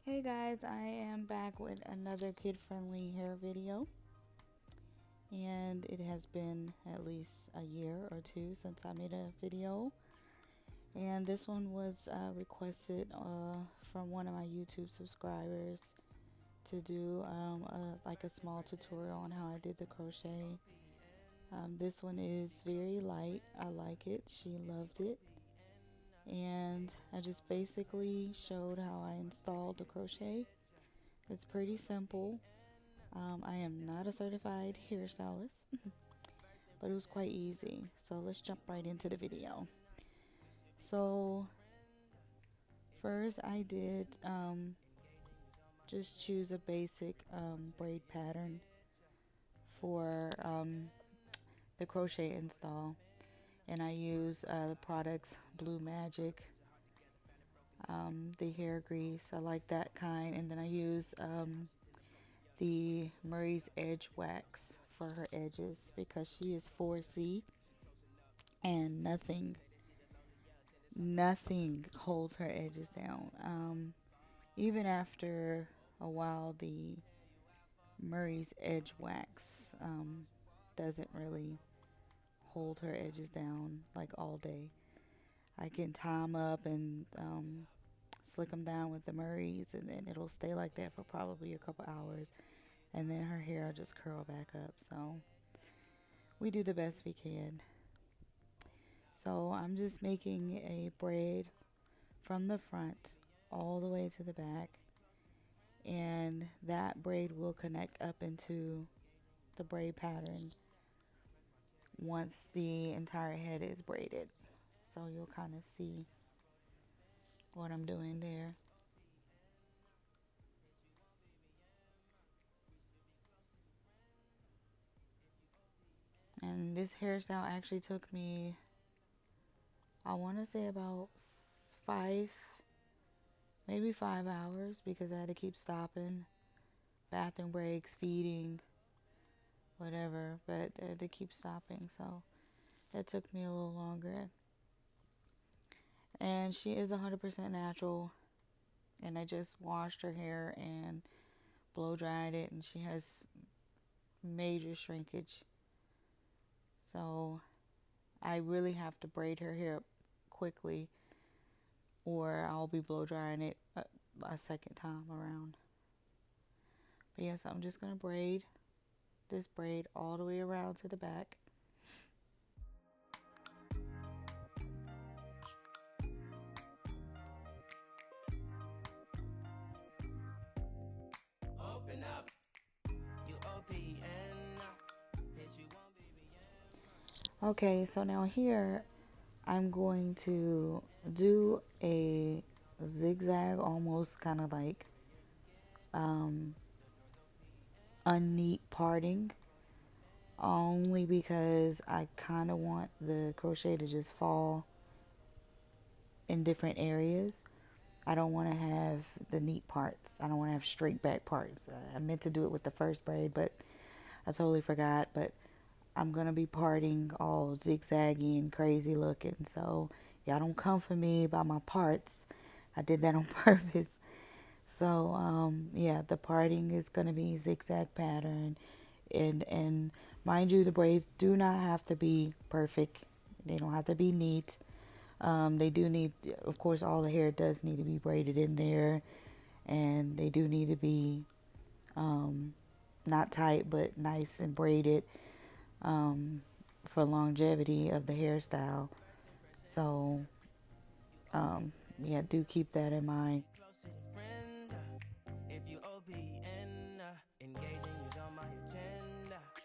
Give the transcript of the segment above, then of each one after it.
Hey guys, I am back with another kid-friendly hair video, and it has been at least a year or two since I made a video, and this one was requested from one of my YouTube subscribers to do like a small tutorial on how I did the crochet. This one is very light. I like it. She loved it, and I just basically showed how I installed the crochet. It's pretty simple. I am not a certified hairstylist, but it was quite easy. So let's jump right into the video. So first I did just choose a basic braid pattern for the crochet install. And I use the products Blue Magic, the hair grease. I like that kind. And then I use the Murray's Edge wax for her edges because she is 4C and nothing holds her edges down. Even after a while, the Murray's Edge wax doesn't really hold her edges down like all day. I can tie them up and slick them down with the Murray's, and then it'll stay like that for probably a couple hours, and then her hair will just curl back up. So we do the best we can. So I'm just making a braid from the front all the way to the back, and that braid will connect up into the braid pattern once the entire head is braided. So you'll kind of see what I'm doing there. And this hairstyle actually took me, I want to say about 5, maybe 5 hours, because I had to keep stopping, bathroom breaks, feeding, whatever, but I had to keep stopping. So that took me a little longer. And she is 100% natural, and I just washed her hair and blow dried it, and she has major shrinkage. So I really have to braid her hair quickly, or I'll be blow drying it a second time around. But yes, I'm just gonna braid this braid all the way around to the back. Open up. Okay, so now here I'm going to do a zigzag, almost kind of like unneat parting, only because I kind of want the crochet to just fall in different areas. I don't want to have the neat parts. I don't want to have straight back parts. I meant to do it with the first braid, but I totally forgot. But I'm going to be parting all zigzaggy and crazy looking. So y'all don't come for me by my parts. I did that on purpose. So yeah, the parting is going to be zigzag pattern. And mind you, the braids do not have to be perfect. They don't have to be neat. They do need, of course, all the hair does need to be braided in there, and they do need to be not tight but nice and braided for longevity of the hairstyle. So yeah, do keep that in mind.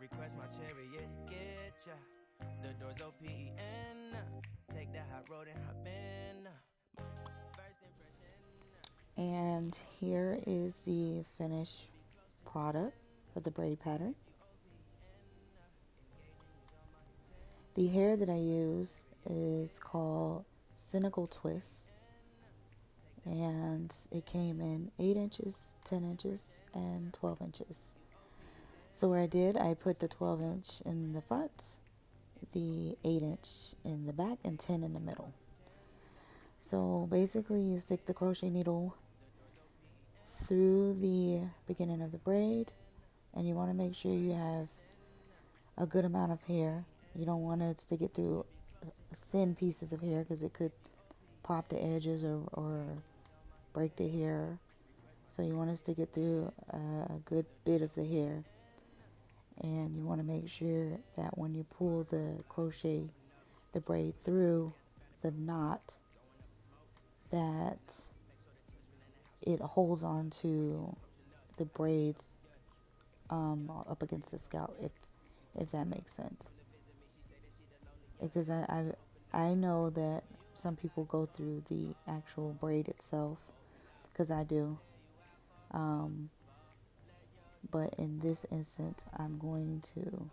Request my chariot, get ya. The doors OPN. Take that hot road and hop in. And here is the finished product for the braid pattern. The hair that I use is called Cynical Twist, and it came in 8 inches, 10 inches, and 12 inches. So what I did, I put the 12 inch in the front, the 8 inch in the back, and 10 in the middle. So basically you stick the crochet needle through the beginning of the braid, and you want to make sure you have a good amount of hair. You don't want to stick it through thin pieces of hair because it could pop the edges or break the hair. So you want to stick it through a good bit of the hair, and you want to make sure that when you pull the braid through the knot, that it holds on to the braids up against the scalp, if that makes sense. Because I know that some people go through the actual braid itself, because I do. But in this instance, I'm going to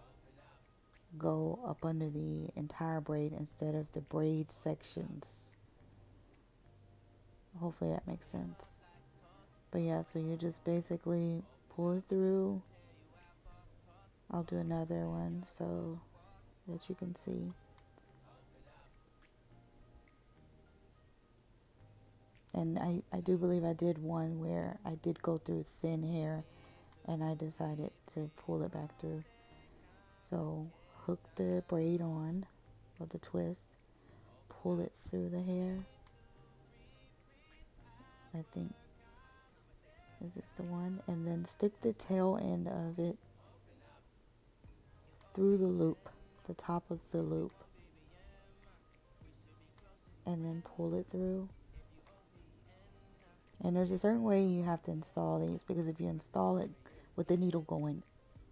go up under the entire braid instead of the braid sections. Hopefully that makes sense. But yeah, so you just basically pull it through. I'll do another one so that you can see. And I do believe I did one where I did go through thin hair and I decided to pull it back through. So hook the braid on, or the twist, pull it through the hair. I think, is this the one? And then stick the tail end of it through the loop, the top of the loop, and then pull it through. And there's a certain way you have to install these, because if you install it with the needle going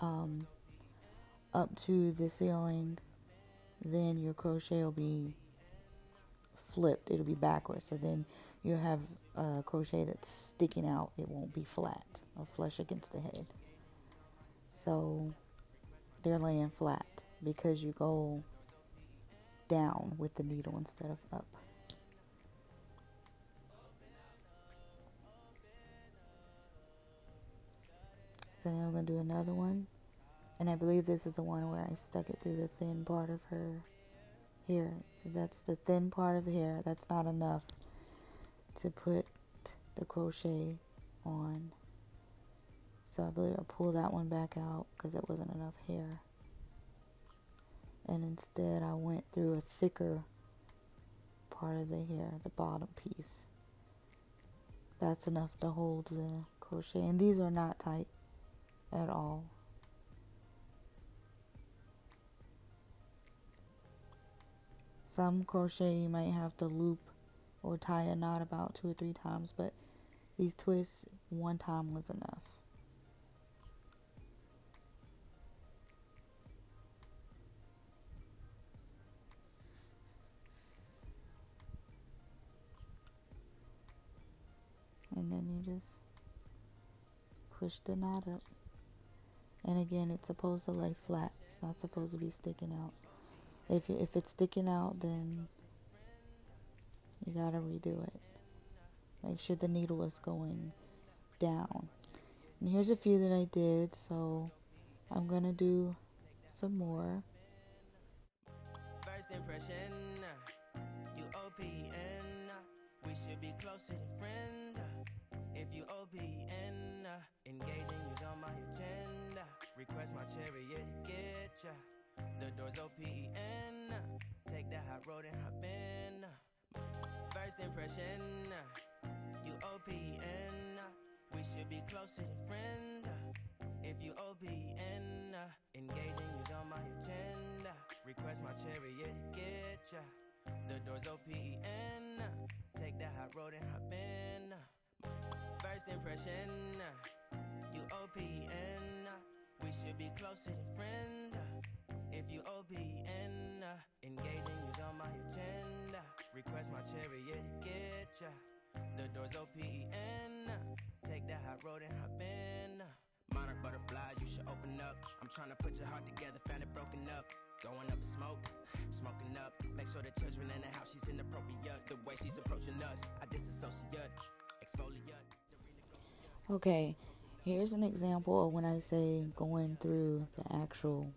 up to the ceiling, then your crochet will be flipped. It'll be backwards. So then you have a crochet that's sticking out. It won't be flat or flush against the head. So they're laying flat because you go down with the needle instead of up. So now I'm going to do another one. And I believe this is the one where I stuck it through the thin part of her hair. So that's the thin part of the hair. That's not enough to put the crochet on. So I believe I pulled that one back out because it wasn't enough hair. And instead I went through a thicker part of the hair, the bottom piece. That's enough to hold the crochet. And these are not tight at all. Some crochet you might have to loop or tie a knot about 2 or 3 times, but these twists, one time was enough. And then you just push the knot up. And again, it's supposed to lay flat. It's not supposed to be sticking out. If it's sticking out, then you gotta redo it. Make sure the needle is going down. And here's a few that I did, so I'm gonna do some more. First impression, you OPN, we should be closer than friends. If you OPN, engaging you's on my agenda. Request my chariot to get ya. The door's OPN, take the hot road and hop in. First impression, you OPN, we should be closer than friends. If you OPN, engaging you's on my agenda. Request my chariot to get ya. The door's OPN, take the hot road and hop in. First impression, you OPN, we should be closer than friends. If you OPN, engaging you's on my agenda. Request my chariot to get ya. The door's OPN, take the hot road and hop in. Monarch butterflies, you should open up. I'm trying to put your heart together, found it broken up. Going up in smoke, smoking up. Make sure the children in the house, she's inappropriate. The way she's approaching us, I disassociate, exfoliate. Okay, here's an example of when I say going through the actual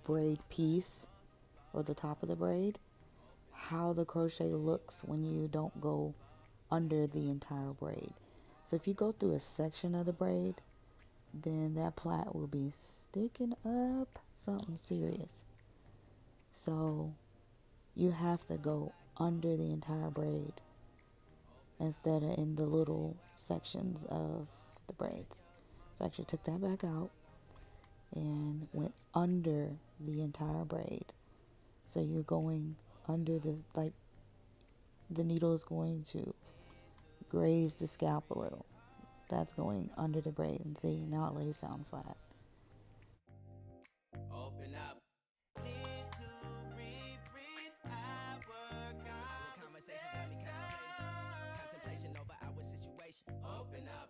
braid piece or the top of the braid, how the crochet looks when you don't go under the entire braid. So if you go through a section of the braid, then that plait will be sticking up something serious. So you have to go under the entire braid instead of in the little sections of the braids. So I actually took that back out and went under the entire braid. So you're going under the, like, the needle is going to graze the scalp a little. That's going under the braid, and see, now it lays down flat. Open up. Need to reread our conversation. Got me contemplation over our situation. Open up.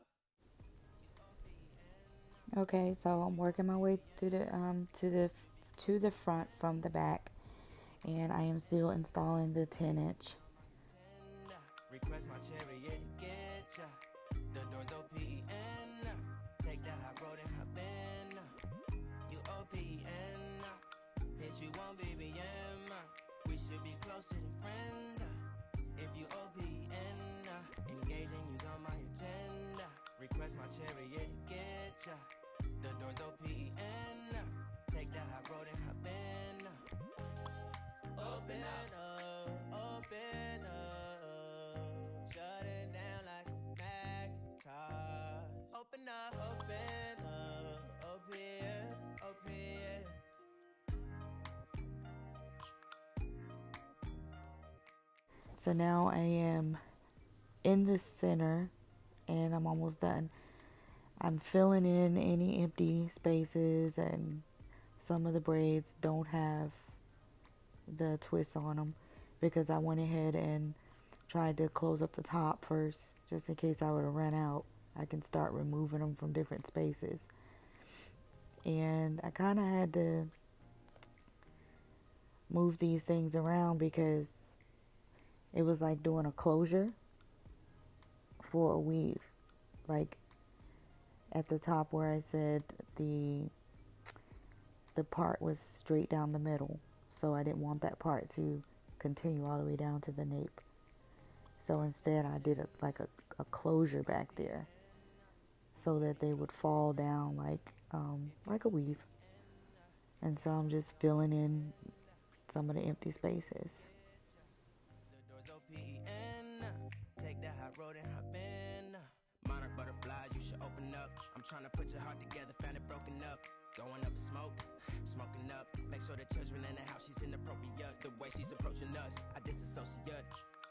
Okay, so I'm working my way through the to the front from the back, and I am still installing the 10-inch. Request my chariot to get ya. The doors open. Take that high road and hop in. You OPN. Bitch, you won't BBM. We should be closer than friends. If you OPN. Engaging you's on my agenda. Request my chariot to get ya. The doors open. Take that high road and hop in. Open up. Open up. Shut it down like a Macintosh. Open up. Open up. Open. Open. So now I am in the center, and I'm almost done. I'm filling in any empty spaces, and some of the braids don't have the twists on them because I went ahead and tried to close up the top first just in case I would have run out. I can start removing them from different spaces. And I kind of had to move these things around because it was like doing a closure for a weave. Like at the top where I said the part was straight down the middle, so I didn't want that part to continue all the way down to the nape. So instead I did a closure back there so that they would fall down like a weave. And so I'm just filling in some of the empty spaces. The doors open. Take that high road and hop in. Monarch butterflies, you should open up. I'm trying to put your heart together, found it broken up. Going up in smoke, smoking up. Make sure the children in the house, she's inappropriate. The way she's approaching us, I disassociate.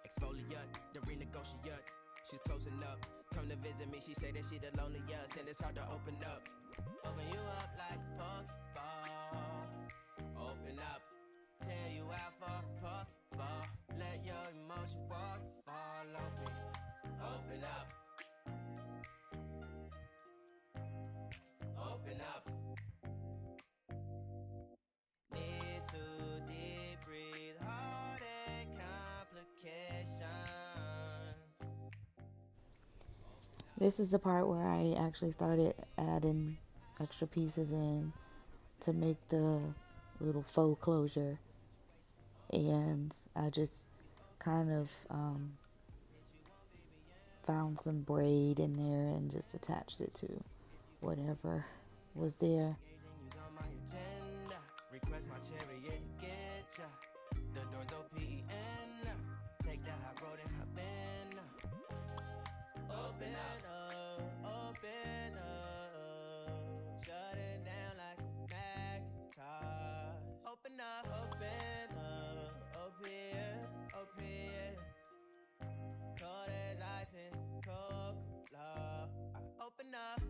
Exfoliate, the renegotiate. She's closing up. Come to visit me, she say that she the loneliest, and it's hard to open up. Open you up like a Pokeball. Open up, tear you out for a Pokeball. Let your emotion waterfall on me. Open up. Open up. Need to deep breathe, heartache complications. This is the part where I actually started adding extra pieces in to make the little faux closure. And I just kind of found some braid in there and just attached it to whatever was there. Request my chariot to get ya. The doors open. Take that high road and hop in. Open up. Open up. Shut it down like a Macintosh. Open up. Open up. Open. Open. Cold as ice and Coca-Cola. Open up.